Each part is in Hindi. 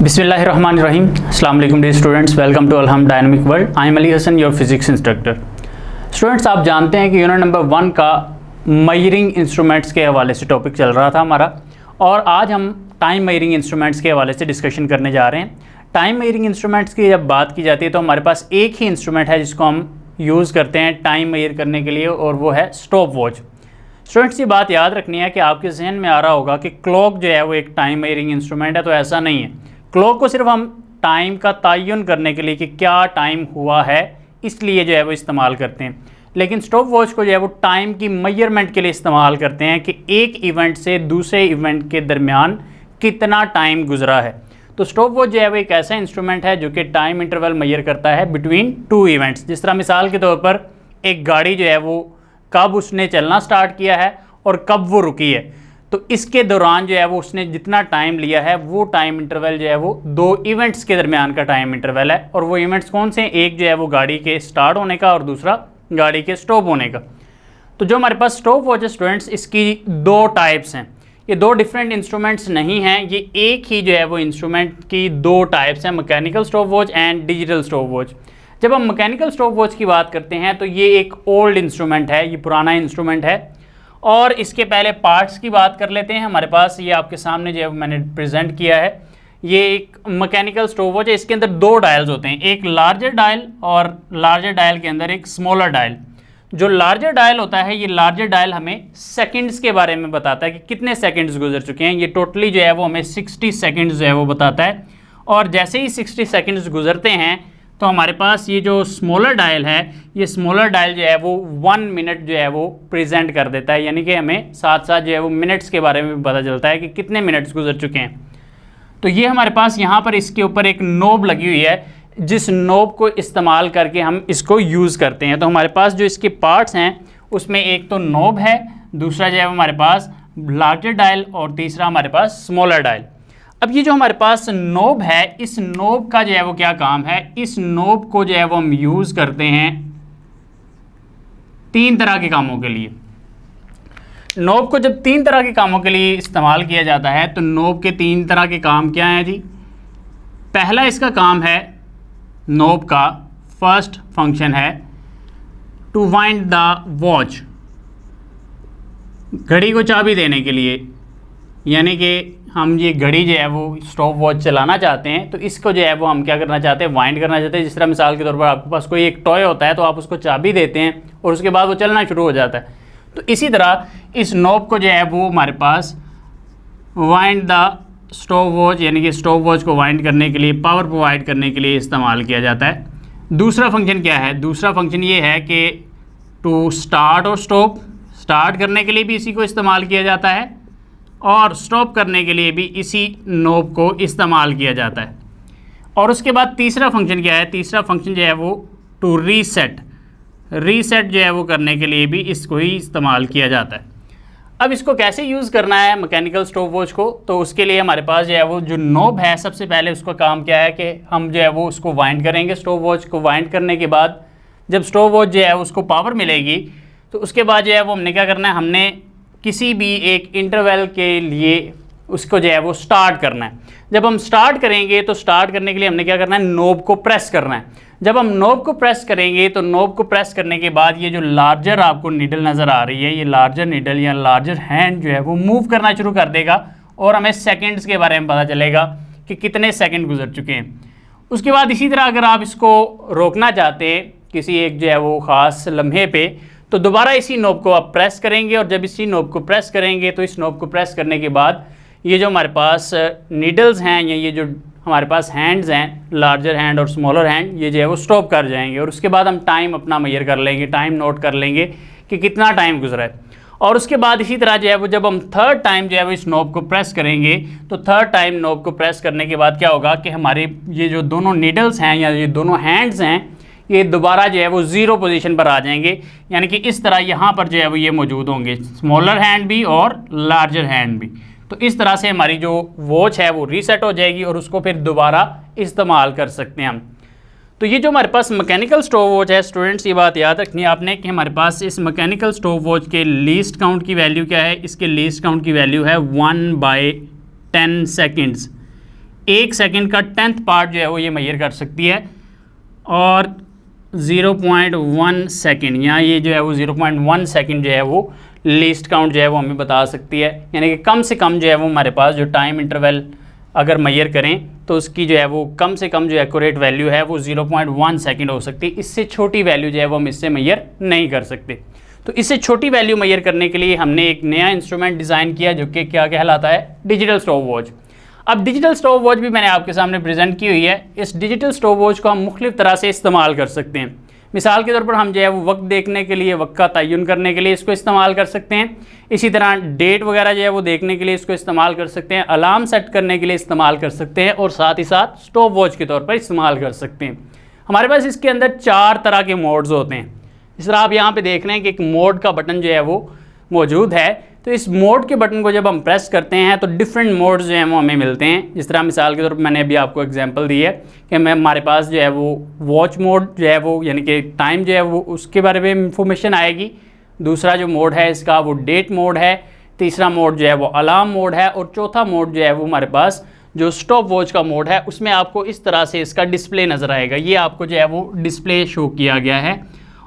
बिस्मिल्लाहिर्रहमानिर्रहीम। अस्सलाम वालेकुम dear students, welcome to Alham dynamic world. I am Ali Hasan, your physics instructor. Students, आप जानते हैं कि यूनिट नंबर 1 का मेजरिंग इंस्ट्रूमेंट्स के हवाले से टॉपिक चल रहा था हमारा, और आज हम टाइम मेजरिंग इंस्ट्रूमेंट्स के हवाले से डिस्कशन करने जा रहे हैं। टाइम मेजरिंग इंस्ट्रूमेंट्स की जब बात की जाती है तो हमारे पास एक ही इंस्ट्रूमेंट है जिसको हम यूज़ करते हैं टाइम मेजर करने के लिए, और वो है स्टॉप वॉच। स्टूडेंट्स, ये बात याद रखनी है कि आपके जहन में आ रहा होगा कि क्लॉक जो है वो एक टाइम मेजरिंग इंस्ट्रूमेंट है, तो ऐसा नहीं है। क्लॉक को सिर्फ हम टाइम का तयन करने के लिए कि क्या टाइम हुआ है इसलिए जो है वो इस्तेमाल करते हैं, लेकिन स्टॉप वॉच को जो है वो टाइम की मेजरमेंट के लिए इस्तेमाल करते हैं कि एक इवेंट से दूसरे इवेंट के दरमियान कितना टाइम गुजरा है। तो स्टॉप वॉच जो है वो एक ऐसा इंस्ट्रूमेंट है जो कि टाइम इंटरवल मेजर करता है बिटवीन टू इवेंट्स। जिस तरह मिसाल के तौर पर एक गाड़ी जो है वो कब उसने चलना स्टार्ट किया है और कब वो रुकी है, तो इसके दौरान जो है वो उसने जितना टाइम लिया है वो टाइम इंटरवल जो है वो दो इवेंट्स के दरमियान का टाइम इंटरवल है। और वो इवेंट्स कौन से हैं? एक जो है वो गाड़ी के स्टार्ट होने का और दूसरा गाड़ी के स्टॉप होने का। तो जो हमारे पास स्टॉप वॉच है स्टूडेंट्स, इसकी दो टाइप्स हैं। ये दो डिफरेंट इंस्ट्रूमेंट्स नहीं हैं, ये एक ही जो है वो इंस्ट्रूमेंट की दो टाइप्स हैं, mechanical stop watch and digital stop watch. जब हम मैकेनिकल स्टॉप वॉच की बात करते हैं तो ये एक ओल्ड इंस्ट्रूमेंट है, ये पुराना इंस्ट्रूमेंट है। और इसके पहले पार्ट्स की बात कर लेते हैं। हमारे पास ये आपके सामने जो है मैंने प्रेजेंट किया है, ये एक मैकेनिकल स्टॉप वॉच है। इसके अंदर दो डायल्स होते हैं, एक लार्जर डायल और लार्जर डायल के अंदर एक स्मॉलर डायल। जो लार्जर डायल होता है, ये लार्जर डायल हमें सेकंड्स के बारे में बताता है कि कितने सेकंड्स गुजर चुके हैं। ये टोटली जो है वो हमें 60 सेकंड्स जो है वो बताता है। और जैसे ही 60 सेकंड्स गुजरते हैं तो हमारे पास ये जो स्मॉलर डायल है, ये स्मॉलर डायल जो है वो 1 मिनट जो है वो प्रेजेंट कर देता है, यानी कि हमें साथ साथ जो है वो मिनट्स के बारे में भी पता चलता है कि कितने मिनट्स गुजर चुके हैं। तो ये हमारे पास यहाँ पर इसके ऊपर एक नोब लगी हुई है, जिस नोब को इस्तेमाल करके हम इसको यूज़ करते हैं। तो हमारे पास जो इसके पार्ट्स हैं उसमें एक तो नोब है, दूसरा जो है हमारे पास लार्जर डायल और तीसरा हमारे पास स्मॉलर डायल। अब ये जो हमारे पास नोब है, इस नोब का जो है वो क्या काम है? इस नोब को जो है वो हम यूज़ करते हैं 3 तरह के कामों के लिए। नोब को जब 3 तरह के कामों के लिए इस्तेमाल किया जाता है तो नोब के 3 तरह के काम क्या हैं जी? पहला इसका काम है, नोब का फर्स्ट फंक्शन है टू वाइंड द वॉच, घड़ी को चाबी देने के लिए। यानी कि हम ये घड़ी जो है वो स्टॉप वॉच चलाना चाहते हैं तो इसको जो है वो हम क्या करना चाहते हैं? वाइंड करना चाहते हैं। जिस तरह मिसाल के तौर पर आपके पास कोई एक टॉय होता है तो आप उसको चाबी देते हैं और उसके बाद वो चलना शुरू हो जाता है। तो इसी तरह इस नॉब को जो है वो हमारे पास वाइंड द स्टॉप वॉच, यानी कि स्टॉप वॉच को वाइंड करने के लिए, पावर प्रोवाइड करने के लिए इस्तेमाल किया जाता है। दूसरा फंक्शन क्या है? दूसरा फंक्शन ये है कि टू स्टार्ट और स्टॉप, स्टार्ट करने के लिए भी इसी को इस्तेमाल किया जाता है और स्टॉप करने के लिए भी इसी नोब को इस्तेमाल किया जाता है। और उसके बाद तीसरा फंक्शन क्या है? तीसरा फंक्शन जो है वो टू रीसेट, रीसेट जो है वो करने के लिए भी इसको ही इस्तेमाल किया जाता है। अब इसको कैसे यूज़ करना है मैकेनिकल स्टॉप वॉच को? तो उसके लिए हमारे पास जो है वो जो नोब है, सबसे पहले उसका काम क्या है कि हम जो है वो उसको वाइंड करेंगे। स्टॉप वॉच को वाइंड करने के बाद जब स्टॉप वॉच जो है उसको पावर मिलेगी तो उसके बाद जो है वो हमने क्या करना है? हमने किसी भी एक इंटरवल के लिए उसको जो है वो स्टार्ट करना है। जब हम स्टार्ट करेंगे तो स्टार्ट करने के लिए हमने क्या करना है? नोब को प्रेस करना है। जब हम नोब को प्रेस करेंगे तो नोब को प्रेस करने के बाद ये जो लार्जर आपको नीडल नज़र आ रही है, ये लार्जर नीडल या लार्जर हैंड जो है वो मूव करना शुरू कर देगा और हमें सेकेंड्स के बारे में पता चलेगा कि कितने सेकेंड गुजर चुके हैं। उसके बाद इसी तरह अगर आप इसको रोकना चाहते हैं किसी एक जो है वो ख़ास लम्हे पे, तो दोबारा इसी नोब को आप प्रेस करेंगे। और जब इसी नोब को प्रेस करेंगे तो इस नोब को प्रेस करने के बाद ये जो हमारे पास नीडल्स हैं या ये जो हमारे पास हैंड्स हैं, लार्जर हैंड और स्मॉलर हैंड, ये जो है वो स्टॉप कर जाएंगे। और उसके बाद हम टाइम अपना मेजर कर लेंगे, टाइम नोट कर लेंगे कि कितना टाइम गुजरा है। और उसके बाद इसी तरह जो है वो जब हम थर्ड टाइम जो है वो इस नोब को प्रेस करेंगे तो थर्ड टाइम नोब को प्रेस करने के बाद क्या होगा कि हमारे ये जो दोनों नीडल्स हैं या ये दोनों हैंड्स हैं, ये दोबारा जो है वो 0 पोजीशन पर आ जाएंगे। यानी कि इस तरह यहाँ पर जो है वो ये मौजूद होंगे, स्मॉलर हैंड भी और लार्जर हैंड भी। तो इस तरह से हमारी जो वॉच है वो रीसेट हो जाएगी और उसको फिर दोबारा इस्तेमाल कर सकते हैं हम। तो ये जो हमारे पास मैकेनिकल स्टॉप वॉच है स्टूडेंट्स, ये बात याद रखनी है आपने कि हमारे पास इस मैकेनिकल स्टॉप वॉच के लीस्ट काउंट की वैल्यू क्या है? इसके लीस्ट काउंट की वैल्यू है 1/10 सेकेंड्स। 1 सेकंड का 10th पार्ट जो है वो ये मेजर कर सकती है, और 0.1 सेकंड, यहाँ ये जो है वो 0.1 सेकंड जो है वो लीस्ट काउंट जो है वो हमें बता सकती है। यानी कि कम से कम जो है वो हमारे पास जो टाइम इंटरवल अगर मेजर करें तो उसकी जो है वो कम से कम जो एक्यूरेट वैल्यू है वो 0.1 सेकंड हो सकती है। इससे छोटी वैल्यू जो है वो हम इससे मेजर नहीं कर सकते। तो इससे छोटी वैल्यू मेजर करने के लिए हमने एक नया इंस्ट्रूमेंट डिज़ाइन किया जो कि क्या कहलाता है, डिजिटल स्टॉप वॉच। अब डिजिटल स्टॉप वॉच भी मैंने आपके सामने प्रेजेंट की हुई है। इस डिजिटल स्टॉप वॉच को हम मुख्तलिफ तरह से इस्तेमाल कर सकते हैं। मिसाल के तौर पर हम जो है वो वक्त देखने के लिए, वक्त का तयन करने के लिए इसको इस्तेमाल कर सकते हैं। इसी तरह डेट वगैरह जो है वो देखने के लिए इसको इस्तेमाल कर सकते हैं, अलार्म सेट करने के लिए इस्तेमाल कर सकते हैं, और साथ ही साथ स्टॉप वॉच के तौर पर इस्तेमाल कर सकते हैं। हमारे पास इसके अंदर 4 तरह के मोड्स होते हैं। इस तरह आप यहाँ पे देख रहे हैं कि एक मोड का बटन जो है वो मौजूद है। तो इस मोड के बटन को जब हम प्रेस करते हैं तो डिफरेंट मोड्स जो हैं वो हमें मिलते हैं। जिस तरह मिसाल के तौर पर मैंने अभी आपको एग्जांपल दी है कि हमारे पास जो है वो वॉच मोड जो है वो यानी कि टाइम जो है वो उसके बारे में इंफॉर्मेशन आएगी। दूसरा जो मोड है इसका वो डेट मोड है। तीसरा मोड जो है वो अलार्म मोड है, और चौथा मोड जो है वो हमारे पास जो स्टॉप वॉच का मोड है उसमें आपको इस तरह से इसका डिस्प्ले नज़र आएगा। ये आपको जो है वो डिस्प्ले शो किया गया है,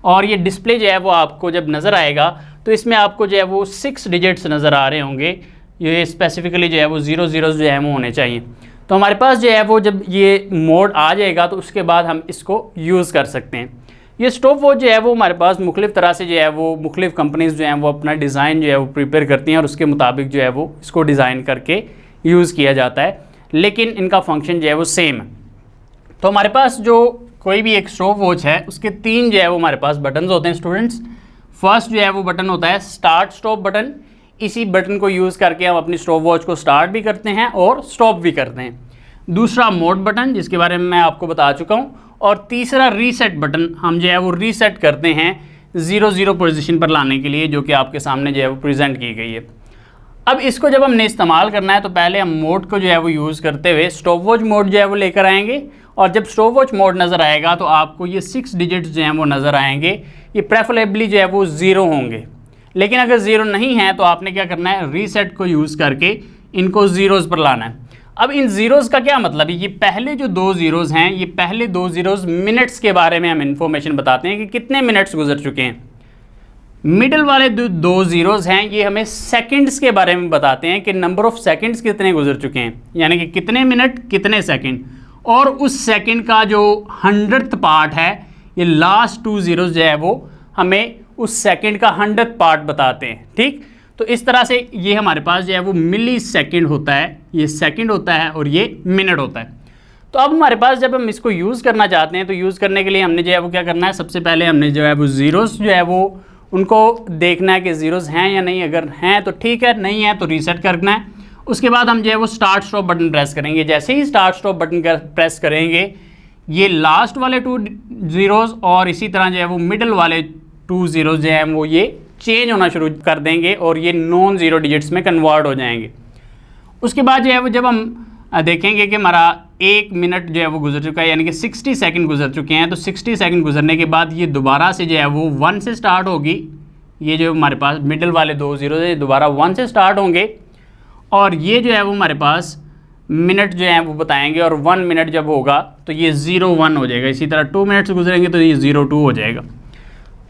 और ये डिस्प्ले जो है वो आपको जब नज़र आएगा तो इसमें आपको जो है वो 6 डिजिट्स नज़र आ रहे होंगे। ये स्पेसिफिकली जो है वो 0 0 जो है वो होने चाहिए। तो हमारे पास जो है वो जब ये मोड आ जाएगा तो उसके बाद हम इसको यूज़ कर सकते हैं। ये स्टॉप वॉच जो है वो हमारे पास मुख्तलिफ़ तरह से जो है वो मुख्तलिफ़ कंपनीज़ जो हैं वो अपना डिज़ाइन जो है वो प्रिपेयर करती हैं, और उसके मुताबिक जो है वो इसको डिज़ाइन करके यूज़ किया जाता है, लेकिन इनका फंक्शन जो है वो सेम है। तो हमारे पास जो कोई भी एक स्टॉप वॉच है उसके 3 जो है वो हमारे पास बटन्स होते हैं स्टूडेंट्स। फर्स्ट जो है वो बटन होता है स्टार्ट स्टॉप बटन। इसी बटन को यूज़ करके हम अपनी स्टॉप वॉच को स्टार्ट भी करते हैं और स्टॉप भी करते हैं। दूसरा मोड बटन, जिसके बारे में मैं आपको बता चुका हूँ। और तीसरा रीसेट बटन, हम जो है वो रीसेट करते हैं 0 0 पोजीशन पर लाने के लिए, जो कि आपके सामने जो है वो प्रेजेंट की गई है। अब इसको जब हमने इस्तेमाल करना है तो पहले हम मोड को जो है वो यूज़ करते हुए स्टॉप वॉच मोड जो है वो लेकर आएंगे, और जब स्टॉप वॉच मोड नज़र आएगा तो आपको ये 6 डिजिट्स जो हैं वो नज़र आएंगे। ये प्रेफरेबली जो है वो 0 होंगे, लेकिन अगर 0 नहीं है तो आपने क्या करना है, रीसेट को यूज़ करके इनको ज़ीरोज़ पर लाना है। अब इन ज़ीरोज़ का क्या मतलब है, ये पहले जो 2 ज़ीरोज़ हैं, ये पहले 2 ज़ीरोज़ मिनट्स के बारे में हम इंफॉर्मेशन बताते हैं कि कितने मिनट्स गुजर चुके हैं। मिडिल वाले 2 ज़ीरोज़ हैं, ये हमें सेकंड्स के बारे में बताते हैं कि नंबर ऑफ़ सेकंड्स कितने गुजर चुके हैं, यानी कि कितने मिनट कितने सेकंड। और उस सेकंड का जो 100th पार्ट है, ये लास्ट 2 ज़ीरोज़ जो है वो हमें उस सेकंड का 100th पार्ट बताते हैं। ठीक, तो इस तरह से ये हमारे पास जो है वो मिली सेकेंड होता है, ये सेकंड होता है और ये मिनट होता है। तो अब हमारे पास जब हम इसको यूज़ करना चाहते हैं तो यूज़ करने के लिए हमने जो है वो क्या करना है, सबसे पहले हमने जो है वो ज़ीरोज़ जो है वो उनको देखना है कि ज़ीरोज़ हैं या नहीं। अगर हैं तो ठीक है, नहीं है तो रीसेट करना है। उसके बाद हम जो है वो स्टार्ट स्टॉप बटन प्रेस करेंगे। जैसे ही स्टार्ट स्टॉप बटन प्रेस करेंगे, ये लास्ट वाले 2 ज़ीरोज़ और इसी तरह जो है वो मिडल वाले 2 ज़ीरोज़ जो हैं वो ये चेंज होना शुरू कर देंगे और ये नॉन ज़ीरो डिजिट्स में कन्वर्ट हो जाएंगे। उसके बाद जो है वो जब हम देखेंगे कि हमारा 1 मिनट जो है वो गुजर चुका है, यानी कि 60 सेकंड गुजर चुके हैं, तो 60 सेकंड गुजरने के बाद ये दोबारा से जो है वो 1 से स्टार्ट होगी। ये जो हमारे पास मिडल वाले 2 ज़ीरो है दोबारा 1 से स्टार्ट होंगे, और ये जो है वो हमारे पास मिनट जो है वो बताएंगे, और 1 मिनट जब होगा तो ये 0-1 हो जाएगा। इसी तरह 2 मिनट्स गुजरेंगे तो ये 0-2 हो जाएगा।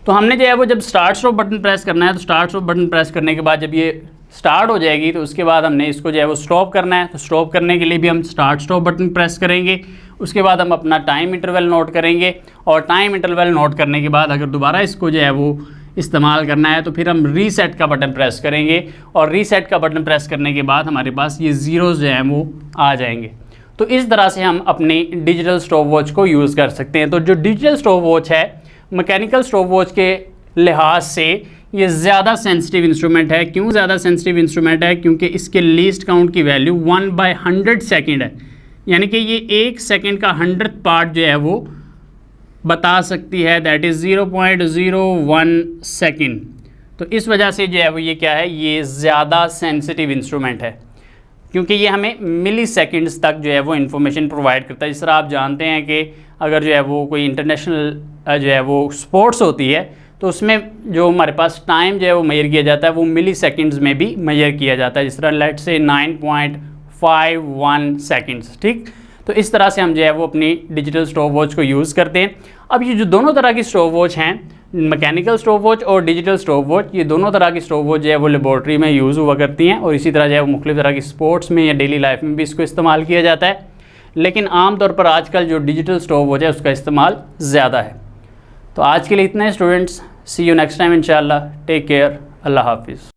तो हमने जो है वो जब स्टार्ट स्टॉप बटन प्रेस करना है, तो स्टार्ट स्टॉप बटन प्रेस करने के बाद जब ये स्टार्ट हो जाएगी तो उसके बाद हमने इसको जो है वो स्टॉप करना है। तो स्टॉप करने के लिए भी हम स्टार्ट स्टॉप बटन प्रेस करेंगे। उसके बाद हम अपना टाइम इंटरवल नोट करेंगे, और टाइम इंटरवल नोट करने के बाद अगर दोबारा इसको जो है वो इस्तेमाल करना है तो फिर हम रीसेट का बटन प्रेस करेंगे, और रीसेट का बटन प्रेस करने के बाद हमारे पास ये ज़ीरोज़ जो हैं वो आ जाएंगे। तो इस तरह से हम अपनी डिजिटल स्टॉप वॉच को यूज़ कर सकते हैं। तो जो डिजिटल स्टॉप वॉच है, मैकेनिकल स्टॉप वॉच के लिहाज से ये ज़्यादा सेंसिटिव इंस्ट्रूमेंट है। क्यों ज़्यादा सेंसिटिव इंस्ट्रूमेंट है? क्योंकि इसके लीस्ट काउंट की वैल्यू 1/100 सेकेंड है, यानी कि ये 1 सेकेंड का 100th पार्ट जो है वो बता सकती है, दैट इज़ 0.01 सेकेंड। तो इस वजह से जो है वो ये क्या है, ये ज़्यादा सेंसिटिव इंस्ट्रूमेंट है, क्योंकि ये हमें मिली सेकेंड्स तक जो है वो इन्फॉर्मेशन प्रोवाइड करता है। जिस तरह आप जानते हैं कि अगर जो है वो कोई इंटरनेशनल जो है वो स्पोर्ट्स होती है तो उसमें जो हमारे पास टाइम जो है वो मेजर किया जाता है वो मिली सेकेंड्स में भी मेजर किया जाता है। जिस तरह लेट से 0.51 सेकेंड्स। ठीक, तो इस तरह से हम जो है वो अपनी डिजिटल स्टॉप वॉच को यूज़ करते हैं। अब ये जो दोनों तरह की स्टॉप वॉच हैं, मैकेनिकल स्टॉप वॉच और डिजिटल स्टॉप वॉच, ये दोनों तरह की स्टॉप वॉच जो है वो लेबॉर्ट्री में यूज़ हुआ करती हैं और इसी तरह जो है वो मुख्तलिफ तरह की स्पोर्ट्स में या डेली लाइफ में भी इसको इस्तेमाल किया जाता है। लेकिन आमतौर पर आजकल जो डिजिटल स्टॉप वॉच है उसका इस्तेमाल ज़्यादा है। तो आज के लिए इतना है students, see you next time इंशाल्लाह, टेक केयर, अल्लाह हाफिज़।